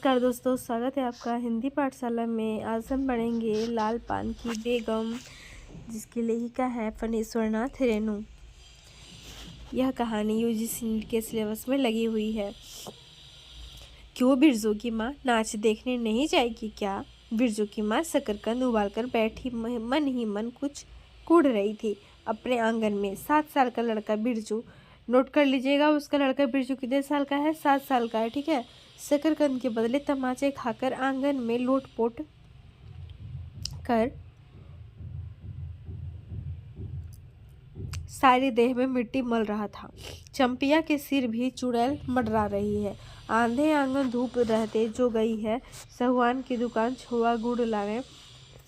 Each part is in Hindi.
नमस्कार दोस्तों, स्वागत है आपका हिंदी पाठशाला में। आज हम पढ़ेंगे लाल पान की बेगम, जिसकी लेखिका है फणीश्वर नाथ रेणु। यह कहानी यूजीसी के सिलेबस में लगी हुई है। क्यों बिरजू की माँ नाच देखने नहीं जाएगी क्या? बिरजू की माँ शकरकंद उबालकर बैठी मन ही मन कुछ कूढ़ रही थी अपने आंगन में। 7 साल का लड़का बिरजू, नोट कर लीजिएगा, उसका लड़का बिरजू कितने साल का है? 7 साल का है, ठीक है। शकरकंद के बदले तमाचे खाकर आंगन में लोटपोट कर सारी देह में मिट्टी मल रहा था। चंपिया के सिर भी चुड़ैल मंडरा रही है। आंधे आंगन धूप रहते जो गई है सहुआन की दुकान छोआ गुड़ लाने,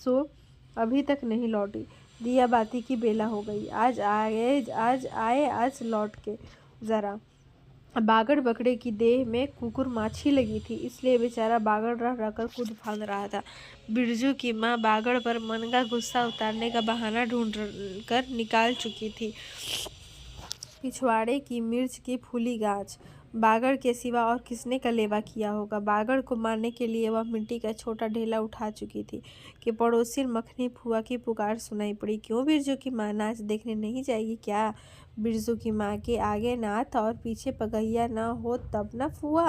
सो अभी तक नहीं लौटी। दिया बाती की बेला हो गई। आज आज लौट के जरा। बागड़ बकरे की देह में कुकुर माछी लगी थी, इसलिए बेचारा बागड़ रह रहकर कूद फांद रहा था। बिरजू की माँ बागड़ पर मन का गुस्सा उतारने का बहाना ढूंढ कर निकाल चुकी थी। पिछवाड़े की मिर्च की फूली गाछ, बागड़ के सिवा और किसने कलेवा किया होगा? बागड़ को मारने के लिए वह मिट्टी का छोटा ढेला उठा चुकी थी कि पड़ोसी मखनी फुआ की पुकार सुनाई पड़ी। क्यों बिरजू की माँ नाच देखने नहीं जाएगी क्या? बिरजू की माँ के आगे नाथ और पीछे पगहिया न हो तब न फुआ।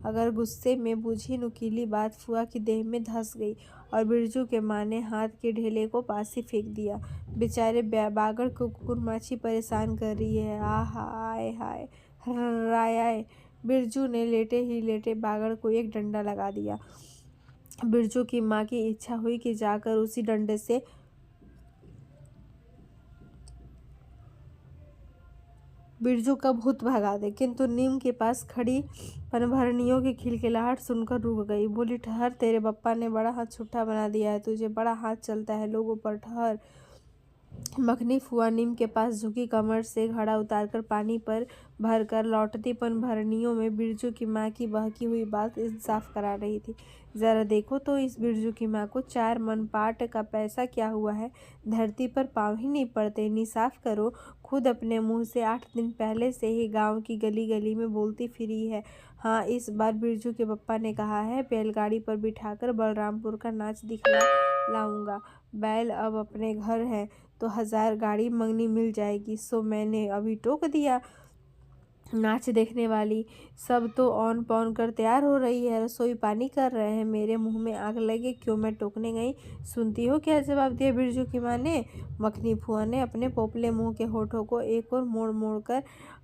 अगर गुस्से में बुझी नुकीली बात फुआ की देह में धंस गई और बिरजू के माँ ने हाथ के ढेले को पास ही फेंक दिया। बेचारे बागड़ को कुकुर माछी परेशान कर रही है। हाय हाय राय। बिरजू ने लेटे ही लेटे बागड़ को एक डंडा लगा दिया। बिरजू की माँ की इच्छा हुई कि जाकर उसी डंडे से बिरजू का भूत भगा दे, किंतु नीम के पास खड़ी पनभरणियों की खिलखिलाहट सुनकर रुक गई। बोली, ठहर, तेरे बप्पा ने बड़ा हाथ छुट्टा बना दिया है, तुझे बड़ा हाथ चलता है लोगों पर, ठहर। मखनी फुआ नीम के पास झुकी कमर से घड़ा उतारकर पानी पर भरकर लौटती पनभरणियों में बिरजू की माँ की बहकी हुई बात इंसाफ करा रही थी। जरा देखो तो इस बिरजू की माँ को 4 मन पाट का पैसा क्या हुआ है? धरती पर पाँव ही नहीं पड़ते। इंसाफ करो। खुद अपने मुंह से 8 दिन पहले से ही गांव की गली गली में बोलती फिरी है। हाँ, इस बार बिरजू के पप्पा ने कहा है बैलगाड़ी पर बिठाकर बलरामपुर का नाच दिखला लाऊंगा। बैल अब अपने घर है तो 1000 गाड़ी मंगनी मिल जाएगी। सो मैंने अभी टोक दिया। नाच देखने वाली सब तो औन पौन कर तैयार हो रही है, रसोई पानी कर रहे हैं। मेरे मुंह में आग लगे, क्यों मैं टोकने गई? सुनती हो क्या जवाब दिया बिरजू की माँ ने? मखनी फुआ ने अपने पोपले मुंह के होठों को एक और मोड़ मोड़ कर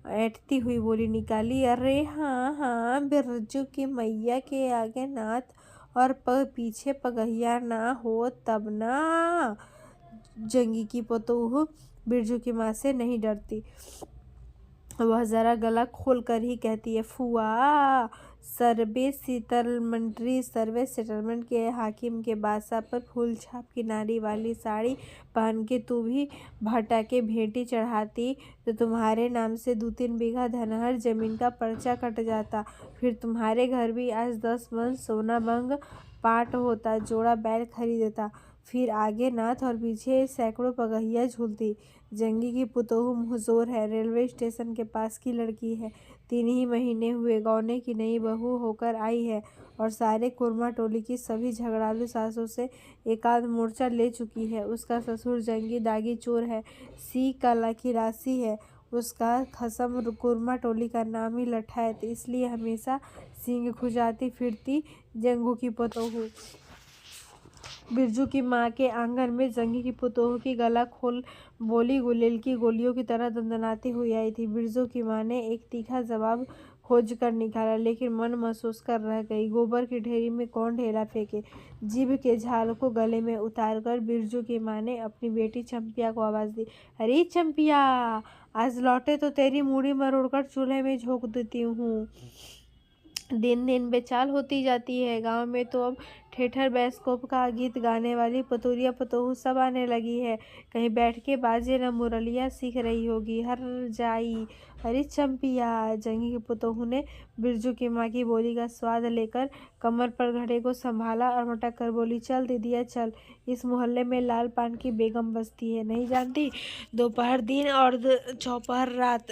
ऐंठती हुई बोली निकाली, अरे हाँ हाँ, बिरजू की मैया के आगे नाथ और पीछे पगहिया ना हो तब ना। जंगी की पतोह बिरजू की माँ से नहीं डरती। वह जरा गला खोल कर ही कहती है, फुआ, सर्वे सेटलमेंट के हाकिम के बादशाह पर फूल छाप किनारी वाली साड़ी पहन के तू भी भटा के भेंटी चढ़ाती तो तुम्हारे नाम से 2-3 बीघा धनहर जमीन का पर्चा कट जाता। फिर तुम्हारे घर भी आज 10 मन सोना बंग पाट होता, जोड़ा बैल खरीदता। फिर आगे नाथ और पीछे सैकड़ों पगहिया झूलती। जंगी की पुतोहू मुँहजोर है, रेलवे स्टेशन के पास की लड़की है, 3 ही महीने हुए गौने की नई बहू होकर आई है और सारे कुरमा टोली की सभी झगड़ालू सासों से एकाध मोर्चा ले चुकी है। उसका ससुर जंगी दागी चोर है, सी काला की राशि है। उसका खसम कुरमा टोली का नाम ही लठा है, तो इसलिए हमेशा सींग खुजाती फिरती जंगू की पतोहू। बिरजू की माँ के आंगन में जंगी की पुतोहू की गला खोल बोली गुलेल की गोलियों की तरह दंदनाती हुई आई थी। बिरजू की माँ ने एक तीखा जवाब खोज कर निकाला, लेकिन मन महसूस कर रह गई। गोबर की ढेरी में कौन ढेला फेंके? जीभ के झाल को गले में उतारकर बिरजू की माँ ने अपनी बेटी चंपिया को आवाज दी, अरे चंपिया, आज लौटे तो तेरी मूड़ी मरोड़कर चूल्हे में झोंक देती हूँ। दिन दिन बेचाल होती जाती है। गांव में तो अब ठेठर बैस्कोप का गीत गाने वाली पतोरिया पतोहू सब आने लगी है। कहीं बैठ के बाजे न मुरलिया सीख रही होगी। हर जाई, अरे चंपिया। जंगी की पतोहू ने बिरजू की माँ की बोली का स्वाद लेकर कमर पर घड़े को संभाला और मटक कर बोली, चल दीदिया चल, इस मोहल्ले में लाल पान की बेगम बसती है, नहीं जानती? दोपहर दिन और चौपहर रात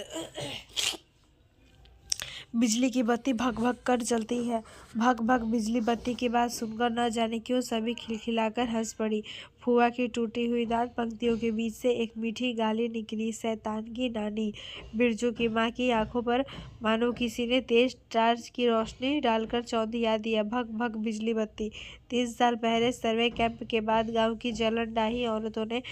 बिजली की बत्ती भग भग कर जलती है। भग भग बिजली बत्ती की बात सुनकर न जाने क्यों सभी खिलखिलाकर हंस पड़ी। फुआ की टूटी हुई दांत पंक्तियों के बीच से एक मीठी गाली निकली, शैतान की नानी। बिरजू की माँ की आंखों पर मानो किसी ने तेज टार्च की रोशनी डालकर चौंधिया दिया। भग भग बिजली बत्ती। 3 साल पहले सर्वे कैंप के बाद गांव की जलन डाही औरतों ने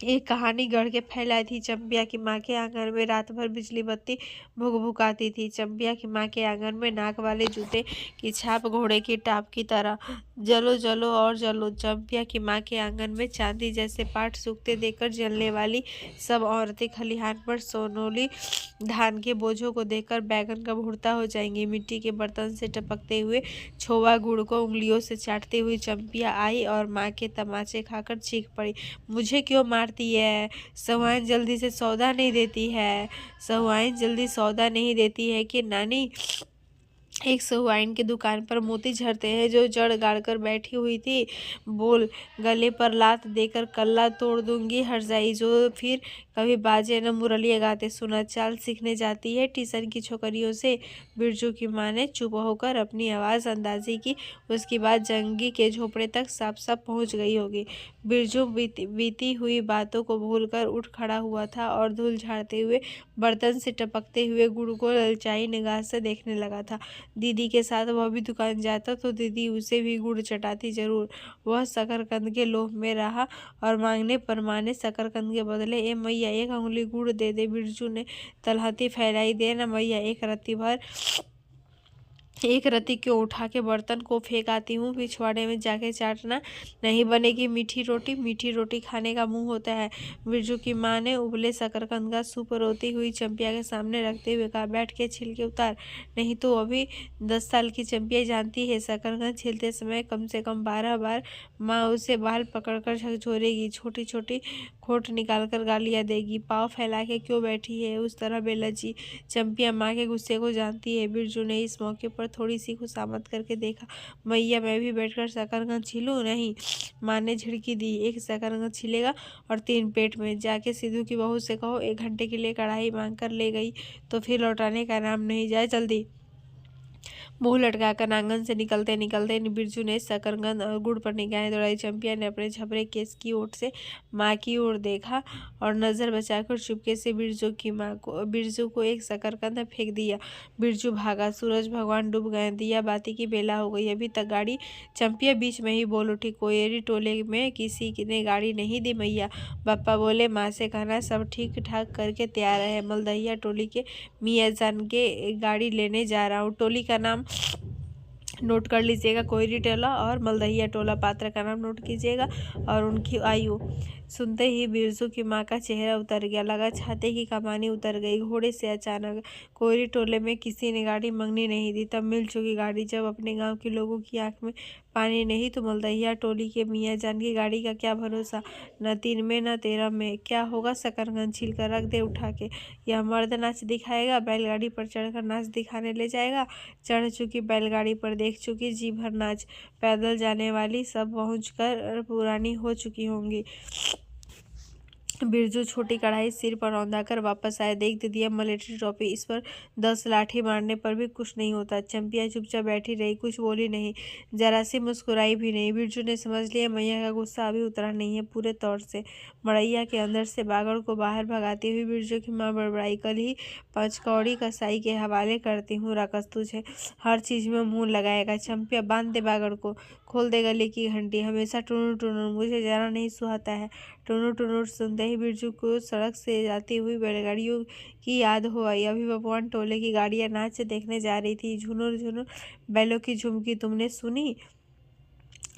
एक कहानी गढ़ के फैलाई थी। चंपिया की माँ के आंगन में रात भर बिजली बत्ती भुकभुकाती थी। चंपिया की माँ के आंगन में नाक वाले जूते की छाप घोड़े की टाप की तरह जलो जलो और जलो। चंपिया की माँ के आंगन में चांदी जैसे पाट सूखते देखकर जलने वाली सब औरतें खलिहान पर सोनोली धान के बोझों को देखकर बैगन का भुर्ता हो जाएंगी। मिट्टी के बर्तन से टपकते हुए छोवा गुड़ को उंगलियों से चाटती हुई चंपिया आई और माँ के तमाचे खाकर चीख पड़ी, मुझे क्यों मारती है? सहुआइन जल्दी से सौदा नहीं देती है। सहुआइन जल्दी सौदा नहीं देती है कि नानी? एक सहुआइन की दुकान पर मोती झरते हैं जो जड़ गाड़ कर बैठी हुई थी। बोल, गले पर लात देकर कल्ला तोड़ दूंगी हरजाई जो फिर कभी बाजे न मुरलिया गाते सुना। चाल सीखने जाती है ट्यूशन की छोकरियों से। बिरजू की माँ ने चुप होकर अपनी आवाज़ अंदाजी की। उसकी बात जंगी के झोपड़े तक साफ साफ पहुँच गई होगी। बिरजू बीती हुई बातों को भूलकर उठ खड़ा हुआ था और धूल झाड़ते हुए बर्तन से टपकते हुए गुड़ को ललचाई निगाह से देखने लगा था। दीदी के साथ वह भी दुकान जाता तो दीदी उसे भी गुड़ चटाती जरूर। वह शकरकंद के लोभ में रहा और मांगने पर माँ ने शकरकंद के बदले ए मैया 1 अंगुली गुड़ दे दे। बिरजू ने तलहटी फैलाई, दे न मैया एक रत्ती क्यों उठा के बर्तन को फेंक आती हूँ, पिछवाड़े में जाके चाटना। नहीं बनेगी मीठी रोटी खाने का मुंह होता है। बिरजू की माँ ने उबले शकरकंद का सूप रोती हुई चंपिया के सामने रखते हुए कहा, बैठ के छिलके उतार, नहीं तो अभी 10 साल की चंपिया जानती है शकरकंद छीलते समय कम से कम 12 बार माँ उसे बाल पकड़कर झकझोरेगी, छोटी छोटी खोट निकालकर गालियाँ देगी। पाँव फैला के क्यों बैठी है उस तरह बेलज्जी? चंपिया माँ के गुस्से को जानती है। बिरजू ने इस मौके पर थोड़ी सी खुशामद करके देखा, मैया मैं भी बैठकर शकरकंद छीलूं? नहीं, माँ ने झिड़की दी, 1 शकरकंद छिलेगा और 3 पेट में। जाके सिद्धू की बहू से कहो 1 घंटे के लिए कढ़ाई मांग कर ले गई तो फिर लौटाने का नाम नहीं। जाए जल्दी। मुंह लटकाकर आंगन से निकलते निकलते बिरजू ने शकरकंद और गुड़ पर निगाहें दौड़ाई। चंपिया ने अपने झपरे केस की ओट से माँ की ओर देखा और नजर बचाकर चुपके से बिरजू को 1 शकरकंद फेंक दिया। बिरजू भागा। सूरज भगवान डूब गए, दिया बाती की बेला हो गई। अभी तक गाड़ी। चंपिया बीच में ही बोल उठी, कोयरी टोले में किसी ने गाड़ी नहीं दी मैया। बप्पा बोले माँ से कहना सब ठीक ठाक करके तैयार है, मलदहिया टोली के मियाँ जान के गाड़ी लेने जा रहा हूँ। टोली का नाम नोट कर लीजिएगा, कोयरी टोला और मलदहिया टोला। पात्र का नाम नोट कीजिएगा और उनकी आयु। सुनते ही बिरजू की माँ का चेहरा उतर गया, लगा छाते की कमानी उतर गई घोड़े से अचानक। कोयरी टोले में किसी ने गाड़ी मंगनी नहीं दी, तब मिल चुकी गाड़ी। जब अपने गांव के लोगों की आंख में पानी नहीं तो मलदहिया टोली के मियाँ जान की गाड़ी का क्या भरोसा? न 3 में न 13 में। क्या होगा? शकरकंद छील कर रख दे उठा के। यह मर्द नाच दिखाएगा, बैलगाड़ी पर चढ़कर नाच दिखाने ले जाएगा। चढ़ चुकी बैलगाड़ी पर, देख चुकी जी भर नाच। पैदल जाने वाली सब पहुंचकर पुरानी हो चुकी होंगी। बिरजू छोटी कढ़ाई सिर पर औंधाकर वापस आए। देख दिया मिलिट्री टोपी, इस पर 10 लाठी मारने पर भी कुछ नहीं होता। चंपिया चुपचाप बैठी रही, कुछ बोली नहीं, जरा सी मुस्कुराई भी नहीं। बिरजू ने समझ लिया मैया का गुस्सा अभी उतरा नहीं है पूरे तौर से। मड़ैया के अंदर से बागड़ को बाहर भगाती हुई बिरजू की माँ बड़बड़ाई, कल ही 5 कौड़ी कसाई के हवाले करती हूँ, रकस तुझे हर चीज में मुँह लगाएगा। चंपिया बांध दे बागड़ को, खोल दे गले की घंटी, हमेशा टुनुर टुनुर, मुझे जरा नहीं सुहाता है। टुनुर टुनुर सुनते ही बिरजू को सड़क से जाती हुई बैलगाड़ियों की याद हो आई। अभी बपवान टोले की गाड़ियां नाच देखने जा रही थी। झुनुर झुनुर बैलों की झुमकी तुमने सुनी?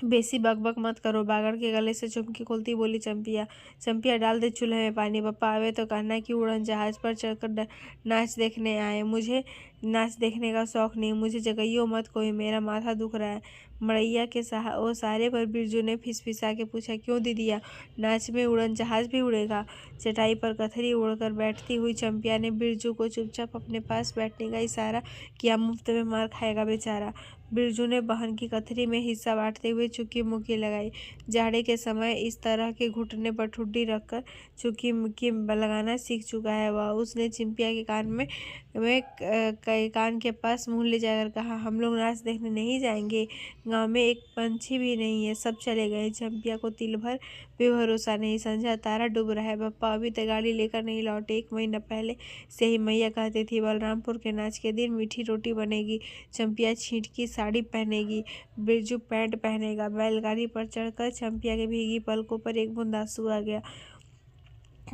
बेसी बकबक मत करो, बागड़ के गले से झुमकी खोलती बोली चंपिया। चंपिया डाल दे चूल्हे में पानी, पप्पा आवे तो कहना कि उड़न जहाज पर चढ़कर नाच देखने आए। मुझे नाच देखने का शौक नहीं, मुझे जगाइयो मत कोई, मेरा माथा दुख रहा है। मड़ैया के वो सारे पर बिरजू ने फिसफिसा के पूछा, क्यों दीदिया, नाच में उड़न जहाज भी उड़ेगा? चटाई पर कथरी उड़कर बैठती हुई चंपिया ने बिरजू को चुपचाप अपने पास बैठने का इशारा किया। मुफ्त में मार खाएगा बेचारा। बिरजू ने बहन की कथरी में हिस्सा बांटते हुए चुकी मुक्की लगाई। जाड़े के समय इस तरह के घुटने पर ठुड्डी रखकर चुकी मुक्की लगाना सीख चुका है वह। उसने चिंपिया के कान के पास मुंह ले जाकर कहा, हम लोग नाच देखने नहीं जाएंगे, गांव में एक पंछी भी नहीं है, सब चले गए। चंपिया को तिल भर भी भरोसा नहीं, समझा तारा डूब रहा है। पप्पा अभी तक गाड़ी लेकर नहीं लौटे। 1 महीना पहले से ही मैया कहती थी बलरामपुर के नाच के दिन मीठी रोटी बनेगी, चंपिया छींट की साड़ी पहनेगी, बिरजू पैंट पहनेगा। बैलगाड़ी पर चढ़कर चंपिया के भीगी पलकों पर एक बूंद आंसू आ गया।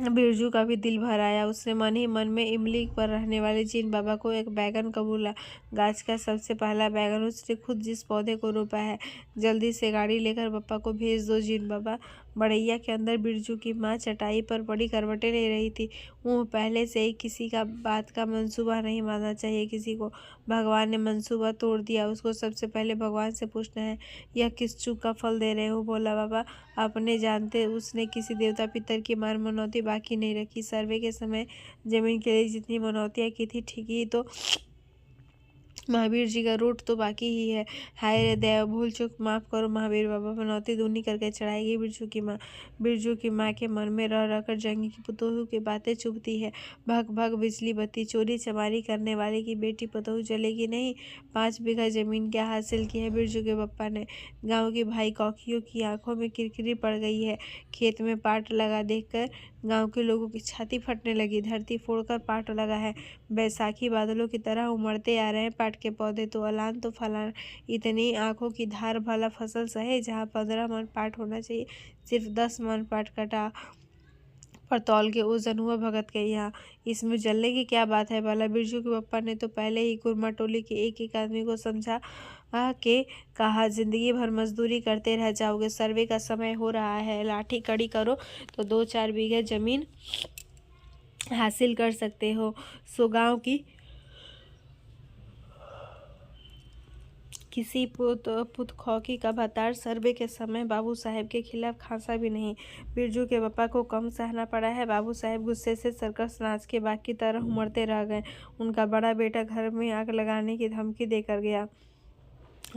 बिरजू का भी दिल भर आया। उसने मन ही मन में इमली पर रहने वाले जीन बाबा को एक बैगन कबूला। गाछ का सबसे पहला बैगन उसने खुद जिस पौधे को रोपा है। जल्दी से गाड़ी लेकर पप्पा को भेज दो जीन बाबा। मड़ैया के अंदर बिरजू की माँ चटाई पर बड़ी करवटें ले रही थी। पहले से ही किसी का बात का मंसूबा नहीं मानना चाहिए किसी को। भगवान ने मंसूबा तोड़ दिया, उसको सबसे पहले भगवान से पूछना है, यह किस चूक का फल दे रहे हो? बोला बाबा अपने जानते। उसने किसी देवता पितर की मान मनौती बाकी नहीं रखी। सर्वे के समय जमीन के लिए जितनी मनौतियाँ की थी ठीक ही तो महावीर जी का रूट तो बाकी ही है। हाय रे देव, भूल चूक माफ करो महावीर बाबा, मनौती दूनी करके चढ़ाएगी बिरजू की माँ। बिरजू की माँ के मन में रह रहकर जंगी की पुतोहू की बातें चुभती है। भग भग बिजली बत्ती, चोरी चमारी करने वाले की बेटी पुतोहू चलेगी नहीं। 5 बीघा जमीन क्या हासिल की है बिरजू के पप्पा ने। गाँव की भाई कौकियों की आंखों में किरकिरी पड़ गई है। खेत में पाट लगा देखकर गांव के लोगों की छाती फटने लगी। धरती फोड़कर पाट लगा है। बैसाखी बादलों की तरह उमड़ते आ रहे हैं पाट के पौधे, तो अलान तो फलान। इतनी आंखों की धार भला फसल सहे, जहाँ 15 मन पाट होना चाहिए सिर्फ 10 मन पाट कटा। पर तौल के ओजन हुआ भगत के यहाँ। इसमें जलने की क्या बात है भला? बिरजू के पप्पा ने तो पहले ही कुरमा टोली के एक एक आदमी को समझा के कहा, जिंदगी भर मजदूरी करते रह जाओगे, सर्वे का समय हो रहा है, लाठी कड़ी करो तो 2-4 बीघे जमीन हासिल कर सकते हो। सो गांव की किसी पुतखौकी का भतार सर्वे के समय बाबू साहेब के खिलाफ खांसा भी नहीं। बिरजू के पप्पा को कम सहना पड़ा है। बाबू साहेब गुस्से से सर्कस नाच के बाग की तरह उमड़ते रह गए। उनका बड़ा बेटा घर में आग लगाने की धमकी देकर गया।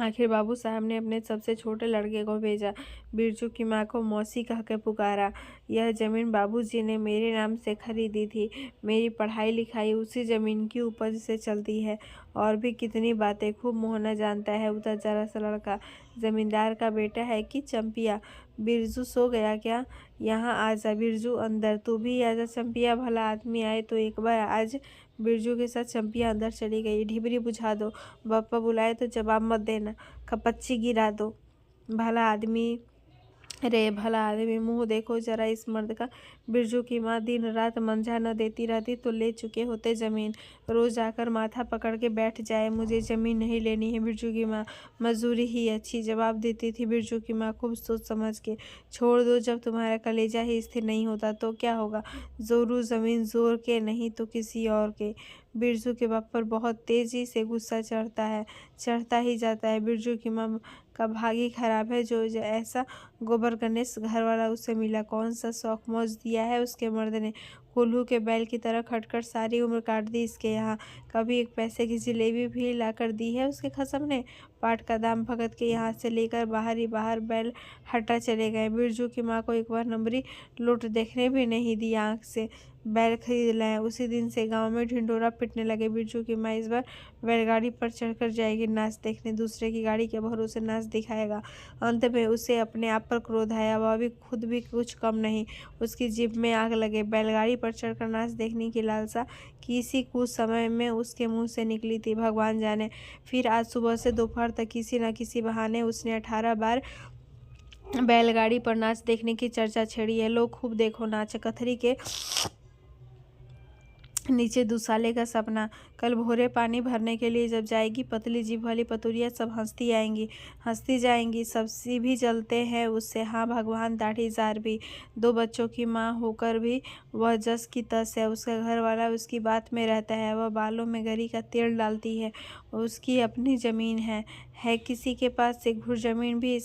आखिर बाबू साहब ने अपने सबसे छोटे लड़के को भेजा। बिरजू की माँ को मौसी कह के पुकारा। यह ज़मीन बाबूजी ने मेरे नाम से खरीदी थी। मेरी पढ़ाई लिखाई उसी ज़मीन की उपज से चलती है। और भी कितनी बातें खूब मोहना जानता है उधर जरा सा लड़का। ज़मींदार का बेटा है कि चंपिया। बिरजू सो गया क्या? यहाँ आजा बिरजू, अंदर। तू भी आजा चंपिया, भला आदमी आए तो एक बार आज। बिरजू के साथ चंपिया अंदर चली गई। ढिबरी बुझा दो, बापा बुलाए तो जवाब मत देना, कपच्ची गिरा दो। भला आदमी रे भला आदमी, मुंह देखो जरा इस मर्द का। बिरजू की माँ दिन रात मंझा न देती रहती तो ले चुके होते ज़मीन। रोज आकर माथा पकड़ के बैठ जाए, मुझे ज़मीन नहीं लेनी है। बिरजू की माँ मजदूरी ही अच्छी, जवाब देती थी बिरजू की माँ खूब सोच समझ के। छोड़ दो, जब तुम्हारा कलेजा ही स्थिर नहीं होता तो क्या होगा? जोरू ज़मीन जोर के, नहीं तो किसी और के। बिरजू के बाप पर बहुत तेजी से गुस्सा चढ़ता ही जाता है। बिरजू की माँ का भागी खराब है जो ऐसा गोबर गणेश घर वाला उसे मिला। कौन सा शौक मौज दिया है उसके मर्द ने। कोल्हू के बैल की तरह खटखट सारी उम्र काट दी इसके यहाँ। कभी 1 पैसे की जिलेबी भी लाकर दी है उसके खसम ने। पाट का दाम भगत के यहाँ से लेकर बाहर ही बाहर बैल हटा चले गए। बिरजू की माँ को एक बार नंबरी लूट देखने भी नहीं दी आँख से। बैल खरीद लाए। उसी दिन से गांव में ढिंडोरा पिटने लगे। बिरजू की माँ इस बार बैलगाड़ी पर चढ़कर जाएगी नाच देखने, दूसरे की गाड़ी के भरोसे नाच दिखाएगा। अंत में उसे अपने आप पर क्रोध आया। वह भी खुद भी कुछ कम नहीं, उसकी जीभ में आग लगे। बैलगाड़ी पर चढ़कर नाच देखने की लालसा किसी कुछ समय में उसके मुंह से निकली थी, भगवान जाने। फिर आज सुबह से दोपहर तक किसी न किसी बहाने उसने 18 बार बैलगाड़ी पर नाच देखने की चर्चा छेड़ी है। लोग खूब देखो नाच। कथरी के नीचे दुसाले का सपना। कल भोरे पानी भरने के लिए जब जाएगी पतली जीभ वाली पतुरिया सब हंसती आएंगी, हंसती जाएंगी। सब्जी भी जलते हैं उससे, हाँ भगवान दाढ़ीदार भी। 2 बच्चों की माँ होकर भी वह जस की तस है। उसका घर वाला उसकी बात में रहता है। वह बालों में गरी का तेल डालती है। उसकी अपनी ज़मीन है किसी के पास 1 घुर ज़मीन भी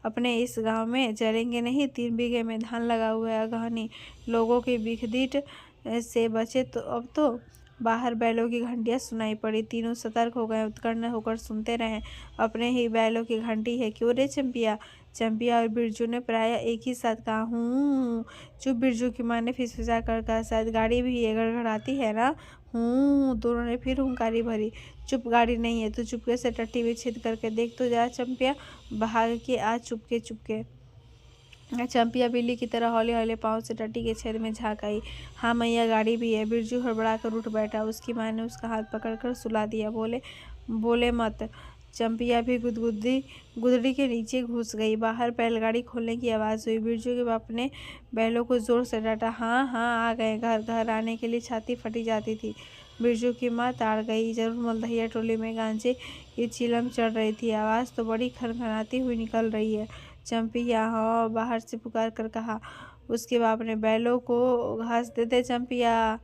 अपने इस गांव में। जलेंगे नहीं, 3 बीघे में धान लगा हुआ है। अगहनी लोगों की बिखदीट से बचे तो अब तो। बाहर बैलों की घंटियां सुनाई पड़ी। तीनों सतर्क हो गए, उत्कण्ठ होकर सुनते रहे। अपने ही बैलों की घंटी है। क्यों रे चंपिया? चंपिया और बिरजू ने प्राय एक ही साथ कहा, हूँ। चुप, बिरजू की माँ ने फिसफिसा कर कहा, शायद गाड़ी भी ये गड़गड़ाती है ना। हूँ। दोनों ने फिर हुंकारी भरी। चुप, गाड़ी नहीं है। तू चुपके से टट्टी में छेद करके देख तो जा चंपिया। भाग के आ चुपके चुपके। चंपिया बिल्ली की तरह हौले हौले पाँव से टट्टी के छेद में झाँक आई। हाँ मैया, गाड़ी भी है। बिरजू हड़बड़ा कर उठ बैठा। उसकी माँ ने उसका हाथ पकड़कर सुला दिया। बोले मत। चंपिया भी गुदड़ी के नीचे घुस गई। बाहर बैलगाड़ी खोलने की आवाज़ हुई। बिरजू के बाप ने बैलों को जोर से डांटा। हाँ हाँ, आ गए। घर आने के लिए छाती फटी जाती थी। बिरजू की माँ ताड़ गई। जरूर मलदहिया टोली में गांजे की चिलम चढ़ रही थी। आवाज़ तो बड़ी खनखनाती हुई निकल रही है। चंपिया, हाँ, बाहर से पुकार कर कहा। उसके बाप ने, बैलों को घास दे दे चंपिया।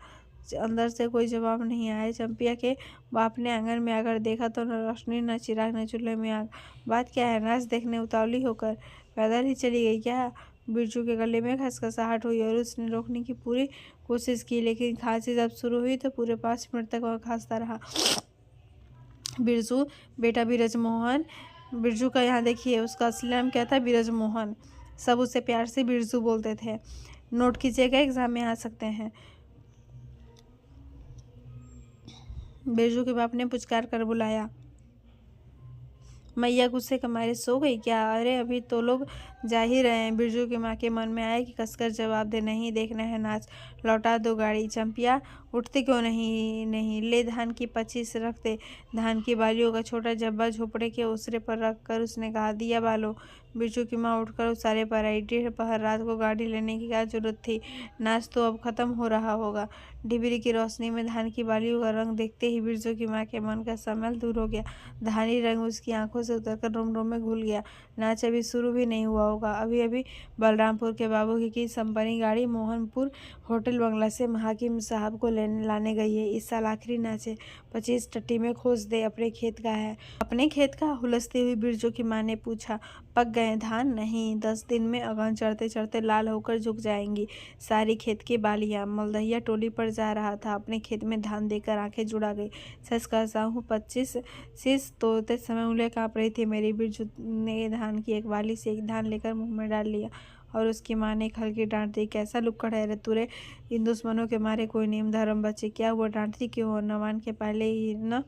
अंदर से कोई जवाब नहीं आया। चंपिया के बाप ने आंगन में आकर देखा तो न रोशनी, न चिराग, न चूल्हे में आग। बात क्या है? नाच देखने उतावली होकर पैदल ही चली गई क्या? बिरजू के गले में खसखसाहट हुई और उसने रोकने की पूरी कोशिश की, लेकिन खांसी जब शुरू हुई तो पूरे 5 मिनट तक वह खांसता रहा। बिरजू, बेटा बिरजमोहन। बिरजू का यहाँ देखिए, उसका असली नाम क्या था? बिरजमोहन। सब उसे प्यार से बिरजू बोलते थे। नोट कीजिएगा, एग्जाम में आ सकते हैं। बिरजू के बाप ने पुचकार कर बुलाया। मैया गुस्से के मारे सो गई क्या? अरे अभी तो लोग जा ही रहे हैं। बिरजू की माँ के मन में आया कि कसकर जवाब दे, नहीं देखना है नाच, लौटा दो गाड़ी। चंपिया, उठते क्यों नहीं? नहीं ले, धान की 25 रख दे। धान की बालियों का छोटा जब्बा झोपड़े के ओसरे पर रख कर उसने कहा, दिया बालो। बिरजू की माँ उठकर उसारे पर आई। 1:30 पहर रात को गाड़ी लेने की क्या जरूरत थी? नाच तो अब खत्म हो रहा होगा। डिबरी की रोशनी में धान की बालियों का रंग देखते ही बिरजू की माँ के मन का सम्मल दूर हो गया। धानी रंग उसकी आंखों से उतरकर रोम रोम में घुल गया। नाच अभी शुरू भी नहीं हुआ होगा। अभी अभी बलरामपुर के बाबू की संपन्नी गाड़ी मोहनपुर होटल बंगला से हाकिम साहब को लाने गई है। इस साल आखिरी नाच है। 25 टट्टी में खोज दे। अपने खेत का है। अपने खेत का? हुलसती हुई बिरजू की माँ ने पूछा। पक गए धान? नहीं, 10 दिन में अगहन चढ़ते चढ़ते लाल होकर झुक जाएंगी सारी खेत की बालियां। मलदहिया टोली पर जा रहा था। अपने खेत में धान देकर आंखें जुड़ा गई। सच कहता हूँ, 25 शीश तोड़ते समय उंगलियां कांप रही थी मेरी। बिरजू ने धान की एक बाली से एक धान लेकर मुंह में डाल लिया और उसकी माँ ने एक हल्की डांट दी। कैसा लुक्कड़ है रे तुरे? इन दुश्मनों के मारे कोई नेम धर्म बचे क्या हुआ? डांटती क्यों हो? नवान के पहले ही न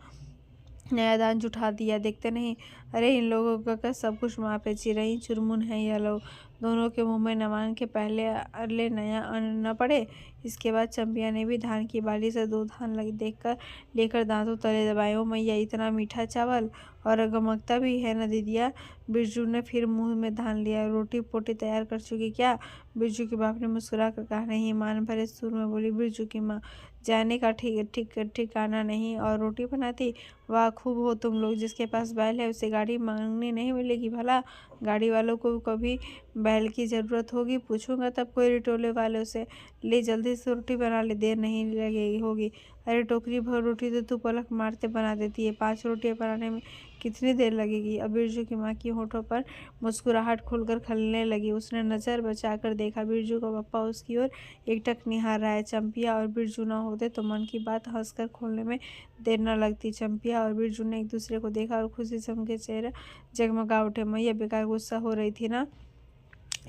नया दान जुटा दिया, देखते नहीं? अरे इन लोगों का सब कुछ माँ पे चिरई चुरमुन है यह लोग। दोनों के मुंह में नवान के पहले अरले नया अन्न न पड़े। इसके बाद चंपिया ने भी धान की बाली से 2 धान देखकर लेकर दांतों तले दबाए। ओ मैया, इतना मीठा चावल और गमकता भी है न दीदिया। बिरजू ने फिर मुंह में धान लिया। रोटी पोटी तैयार कर चुकी क्या? बिरजू के बाप ने मुस्कुरा कर कहा। नहीं, मान भरे सुर में बोली बिरजू की माँ। जाने का ठिकाना नहीं और रोटी बनाती? वाह, खूब हो तुम लोग। जिसके पास बैल है उसे गाड़ी मांगने नहीं मिलेगी भला? गाड़ी वालों को कभी बैल की ज़रूरत होगी? पूछूंगा तब कोई रिटोले वालों से। ले जल्दी से रोटी बना ले, देर नहीं लगेगी होगी। अरे टोकरी भर रोटी तो तू पलक मारते बना देती है। 5 रोटियां बनाने में कितनी देर लगेगी? अब बिरजू की माँ की होठों पर मुस्कुराहट खुलकर खलने लगी। उसने नज़र बचाकर देखा। बिरजू का पप्पा उसकी ओर एकटक निहार रहा है। चंपिया और बिरजू न होते तो मन की बात हंसकर खोलने में देर न लगती। चंपिया और बिरजू ने एक दूसरे को देखा और खुशी से उनके चेहरे जगमगा उठे। मैया बेकार गुस्सा हो रही थी ना?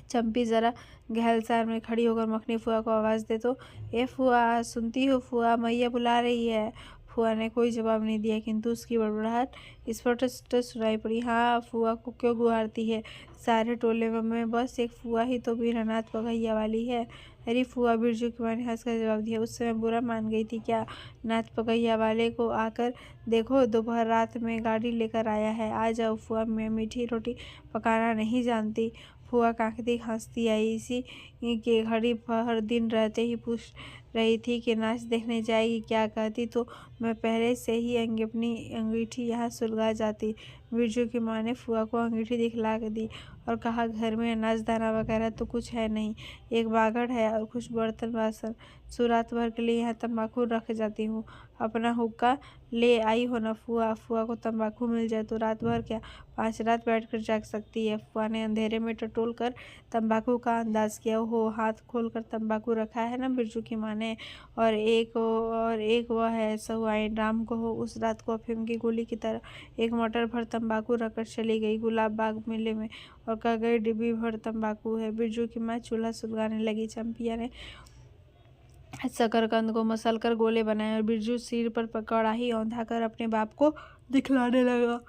चंपी जरा गहलसार में खड़ी होकर मखनी फुआ को आवाज़ दे तो, ए फुआ, सुनती हो फुआ, मैया बुला रही है। फुआ ने कोई जवाब नहीं दिया, किंतु उसकी बड़बड़ाहट स्पष्ट सुनाई पड़ी। हाँ, फुआ को क्यों गुहारती है? सारे टोले में बस एक फुआ ही तो वीरनाथ पगैया वाली है। अरे फुआ, बिरजू की माँ ने हंसकर जवाब दिया। उस समय बुरा मान गई थी क्या? नाथ पगैया वाले को आकर देखो, दोपहर रात में गाड़ी लेकर आया है। आ जाओ फुआ, मैं मीठी रोटी पकाना नहीं जानती। फुआ काकती हंसती आई। इसी के घड़ी हर दिन रहते ही पूछ रही थी कि नाच देखने जाएगी क्या? कहती तो मैं पहले से ही अपनी अंगीठी यहाँ सुलगा जाती। बिरजू की माँ ने फुआ को अंगीठी दिखला दी और कहा, घर में अनाज दाना वगैरह तो कुछ है नहीं, एक बागड़ है और कुछ बर्तन बासन। रात भर के लिए यहाँ तंबाकू रख जाती हूँ। अपना हुक्का ले आई हो ना फुआ? फुआ को तंबाकू मिल जाए तो रात भर क्या 5 रात बैठकर जाग सकती है। फुआ ने अंधेरे में टटोल कर तंबाकू का अंदाज किया। हो, हाथ खोलकर तंबाकू रखा है ना बिरजू की माँ ने? और एक वह है सहुआइन राम को हो। उस रात को अफीम की गोली की तरह एक मटर भर तंबाकू रखकर चली गई गुलाब बाग मेले में और कह गई डिब्बी भर तंबाकू है। बिरजू की माँ चूल्हा सुलगाने लगी। चंपिया ने शकरकंद को मसल कर गोले बनाए और बिरजू सिर पर कड़ाही औंधा कर अपने बाप को दिखलाने लगा।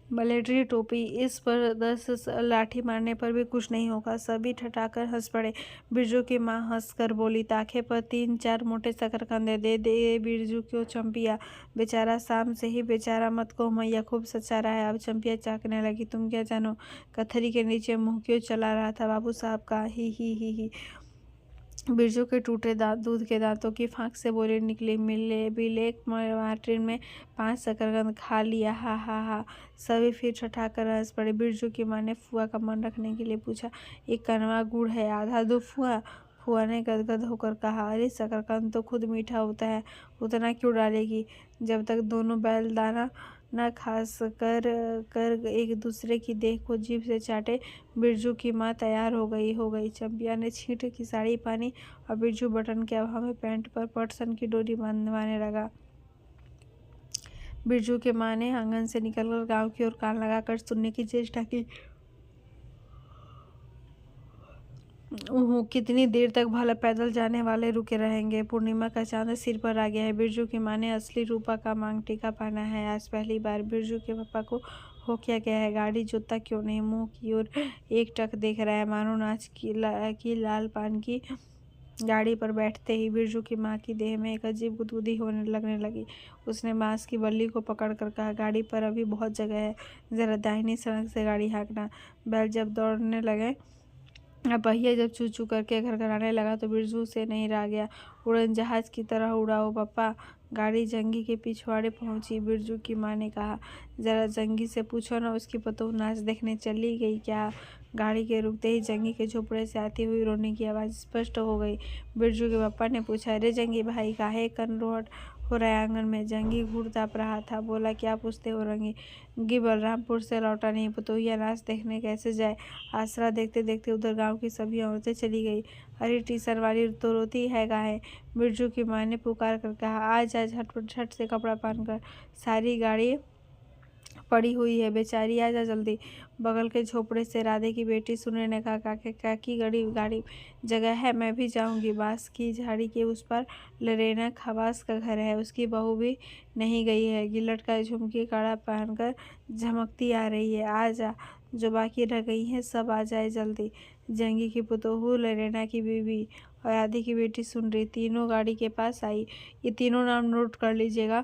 मलेटरी टोपी, इस पर 10 लाठी मारने पर भी कुछ नहीं होगा। सभी ठठाकर हंस पड़े। बिरजू की माँ हंसकर बोली, ताखे पर 3-4 मोटे शकरकंदे दे दे बिरजू को चंपिया। बेचारा शाम से ही बेचारा मत को मैया खूब सचा रहा है। अब चंपिया चाकने लगी। तुम क्या जानो कथरी के नीचे मुंह क्यों चला रहा था बाबू साहब का? ही। बिरजू के टूटे दूध के दांतों की फांक से बोली निकली। बिलेक मार्टिन में 5 शकरकंद खा लिया। हा। सभी फिर ठठाकर हंस पड़े। बिरजू की माँ ने फुआ का मन रखने के लिए पूछा, एक कनवा गुड़ है, आधा दो फुआ? फुआ ने गदगद होकर कहा, अरे शकरकंद तो खुद मीठा होता है, उतना क्यों डालेगी? जब तक दोनों बैल दाना न खास कर एक दूसरे की देह को जीभ से चाटे, बिरजू की माँ तैयार हो गई। चंपिया ने छींट की साड़ी पहनी और बिरजू बटन के अभाव में पैंट पर पटसन की डोरी बांधवाने लगा। बिरजू के माँ ने आंगन से निकलकर गांव की ओर कान लगाकर सुनने की चेष्टा की। कितनी देर तक भला पैदल जाने वाले रुके रहेंगे? पूर्णिमा का चांद सिर पर आ गया है। बिरजू की माँ ने असली रूपा का मांग टीका पहना है। आज पहली बार बिरजू के पापा को हो क्या गया है? गाड़ी जोतता क्यों नहीं? मुंह की ओर एक टक देख रहा है, मानो नाच की लाल पान की गाड़ी पर बैठते ही बिरजू की माँ की देह में एक अजीब गुदगुदी होने लगने लगी। उसने बांस की बल्ली को पकड़कर कहा, गाड़ी पर अभी बहुत जगह है, जरा दाहिनी सड़क से गाड़ी हाँकना। बैल जब दौड़ने लगे, पहिया जब चू चू करके घरघराने लगा तो बिरजू से नहीं रह गया। उड़न जहाज की तरह उड़ाओ पप्पा। गाड़ी जंगी के पिछवाड़े पहुंची। बिरजू की माँ ने कहा, जरा जंगी से पूछो ना, उसकी पतोह नाच देखने चली गई क्या? गाड़ी के रुकते ही जंगी के झोपड़े से आती हुई रोने की आवाज़ स्पष्ट हो गई। बिरजू के पापा ने पूछा, अरे जंगी भाई, काहे कनरोट हो रहा है आंगन में? जंगी घूर ताप रहा था। बोला, क्या पूछते हो रंगी? बलरामपुर से लौटा नहीं, पतोहिया नाच देखने कैसे जाए? आसरा देखते देखते उधर गांव की सभी औरतें चली गई। अरे टीसन वाली तो रोती है काहे? बिरजू की माँ ने पुकार कर कहा, आज झट से कपड़ा पहनकर, सारी गाड़ी पड़ी हुई है, बेचारी आजा जल्दी। बगल के झोपड़े से राधे की बेटी सुने ने कहा, काकी गाड़ी जगह है, मैं भी जाऊंगी। बांस की झाड़ी के उस पर लरेना खवास का घर है, उसकी बहू भी नहीं गई है, गिलट का झुमकी कड़ा पहनकर झमकती आ रही है। आ जा, जो बाकी रह गई हैं सब आ जाए जल्दी। जंगी की पुतोहू, लरेना की बीवी और राधे की बेटी सुन रही, तीनों गाड़ी के पास आई। ये तीनों नाम नोट कर लीजिएगा।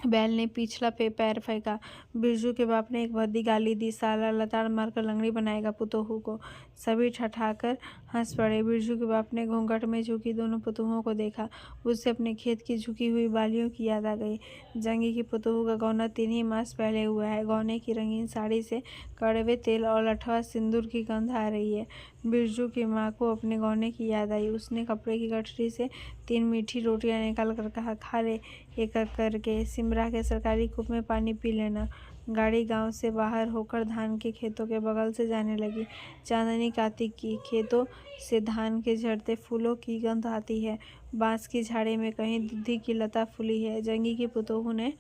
बैल ने पिछला पैर फेंका। बिरजू के बाप ने एक भद्दी गाली दी, साला लताड़ मारकर लंगड़ी बनाएगा पुतोहू को। सभी ठठाकर हंस पड़े। बिरजू के बाप ने घूंघट में झुकी दोनों पुतोहों को देखा। उससे अपने खेत की झुकी हुई बालियों की याद आ गई। जंगी की पुतोहू का गौना 3 ही मास पहले हुआ है। गौने की रंगीन साड़ी से कड़वे तेल और लठवा सिंदूर की गंध आ रही है। बिरजू की माँ को अपने गौने की याद आई। उसने कपड़े की गठरी से 3 मीठी रोटियां निकाल कर कहा, खा ले एक करके, सिमरा के सरकारी कूप में पानी पी लेना। गाड़ी गांव से बाहर होकर धान के खेतों के बगल से जाने लगी। चांदनी कार्तिक की, खेतों से धान के झड़ते फूलों की गंध आती है। बांस की झाड़ी में कहीं दुधी की लता फूली है। जंगी की पुतोहू ने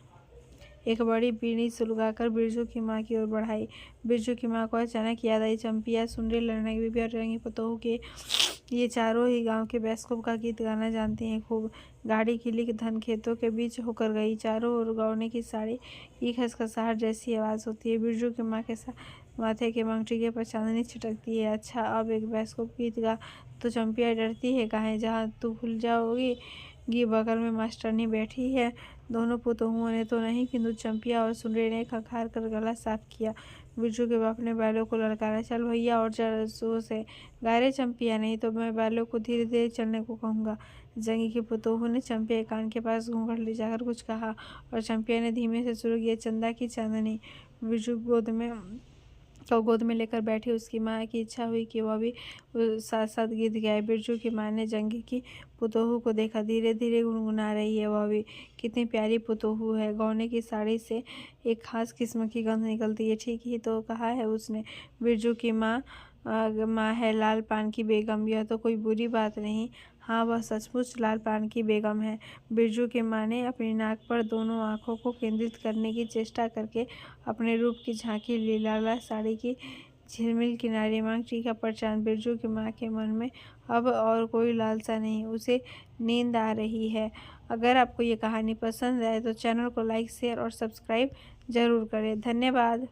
एक बड़ी बीड़ी सुलगाकर बिरजू की माँ की ओर बढ़ाई। बिरजू की माँ को अचानक याद आई, चंपिया, सुंदरी, लड़ना की बीबी और जंगी पुतोहू के ये चारों ही गांव के बैसकूब का गीत गाना जानती हैं खूब। गाड़ी खिली धन खेतों के बीच होकर गई, चारों ओर गौने की साड़ी की खसखसाहट जैसी आवाज़ होती है। बिरजू की माँ के माथे के मंगटिके पर चांदनी छिटकती है। अच्छा, अब एक बैसकूब गीत गा। तो चंपिया डरती है काहे, जहाँ तू भूल जाओगी बगल में मास्टरनी बैठी है। दोनों पुतोहुओं ने तो नहीं, किंतु चंपिया और सुंदरी ने खंखार कर गला साफ किया। बिरजू के बाप ने बैलों को ललकारा, चल भैया और जरा जोर से गा रे चंपिया, नहीं तो मैं बैलों को धीरे धीरे चलने को कहूँगा। जंगी की पुतोहू ने चंपिया के कान के पास घूंघट ले जाकर कुछ कहा और चंपिया ने धीमे से शुरू किया, चंदा की चांदनी। बिरजू गोद में लेकर बैठी। उसकी माँ की इच्छा हुई कि वह भी साथ साथ गीत गाए। बिरजू की माँ ने जंगी की पुतोहू को देखा, धीरे धीरे गुनगुना रही है वह भी। कितनी प्यारी पुतोहू है, गौने की साड़ी से एक खास किस्म की गंध निकलती है। ठीक ही तो कहा है उसने। बिरजू की माँ है लाल पान की बेगम, यह तो कोई बुरी बात नहीं। हाँ, वह सचमुच लाल पान की बेगम है। बिरजू की माँ ने अपनी नाक पर दोनों आँखों को केंद्रित करने की चेष्टा करके अपने रूप की झांकी ली। लाला साड़ी की झिलमिल किनारी मांग टीका पर चांद। बिरजू की माँ के मन में अब और कोई लालसा नहीं, उसे नींद आ रही है। अगर आपको ये कहानी पसंद आए तो चैनल को लाइक, शेयर और सब्सक्राइब जरूर करें। धन्यवाद।